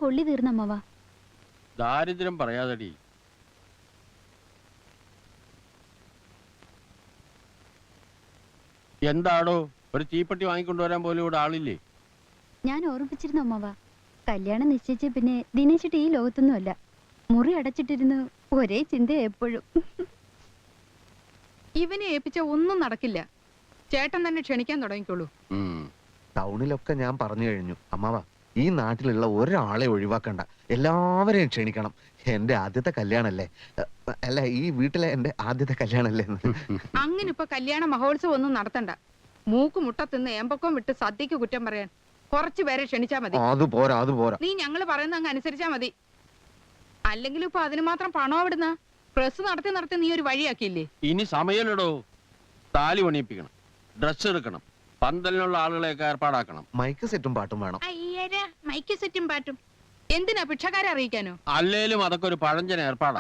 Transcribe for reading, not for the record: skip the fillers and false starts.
കൊള്ളി തീർന്നമ്മവാ. ദാരിദ്ര്യം പറയാതടി. എന്താടോ ഒരു തീപ്പെട്ടി വാങ്ങിക്കൊണ്ടുവരാൻ പോലും ഇവിടെ ആളില്ലേ? ഞാൻ ഓർമ്മിപ്പിച്ചിരുന്നു അമ്മവാ. കല്യാണം നിശ്ചയിച്ച പിന്നെ ദിനേശിട്ട് ഈ ലോകത്തൊന്നുമല്ല. മുറി അടച്ചിട്ടിരുന്നു ഒരേ ചിന്ത എപ്പോഴും. ഇവനെ ഏൽപ്പിച്ച ഒന്നും നടക്കില്ല. ചേട്ടൻ തന്നെ ക്ഷണിക്കാൻ തുടങ്ങിക്കോളൂ. ടൗണിലൊക്കെ ഞാൻ പറഞ്ഞു കഴിഞ്ഞു അമ്മാവാ. ഈ നാട്ടിലുള്ള ഒരാളെ ഒഴിവാക്കണ്ട, എല്ലാവരെയും ക്ഷണിക്കണം. എന്റെ ആദ്യത്തെ കല്യാണല്ലേ, അല്ല ഈ വീട്ടിലെ എന്റെ ആദ്യത്തെ കല്യാണല്ലേ. അങ്ങനെ ഇപ്പൊ കല്യാണ മഹോത്സവം ഒന്നും നടത്തണ്ട. മൂക്ക് മുട്ടത്തിന്ന് ഏമ്പക്കം വിട്ട് സദ്യക്ക് കുറ്റം പറയാൻ കുറച്ചു പേരെ ക്ഷണിച്ചാ മതി. അത് പോരാ, അത് പോരാ. നീ ഞങ്ങള് പറയുന്ന അങ്ങ് അനുസരിച്ചാ മതി. അല്ലെങ്കിൽ ഇപ്പൊ അതിന് മാത്രം പണം എവിടുന്ന? പ്രസ് നടത്തി നടത്തി നീ ഒരു വഴിയാക്കിയില്ലേ? ഇനി സമയമില്ലടോ. താലി പണിയിപ്പിക്കണം, ഡ്രസ് എടുക്കണം, പന്തലിനുള്ള ആളുകളെയൊക്കെ ഏർപ്പാടാക്കണം. മൈക്ക് സെറ്റും പാട്ടും വേണം. അയ്യര മൈക്ക് സെറ്റും പാട്ടും എന്തിനാ? ഭിക്ഷക്കാരെ അറിയിക്കാനോ? അല്ലേലും അതൊക്കെ ഒരു പഴഞ്ചൻ ഏർപ്പാടാ.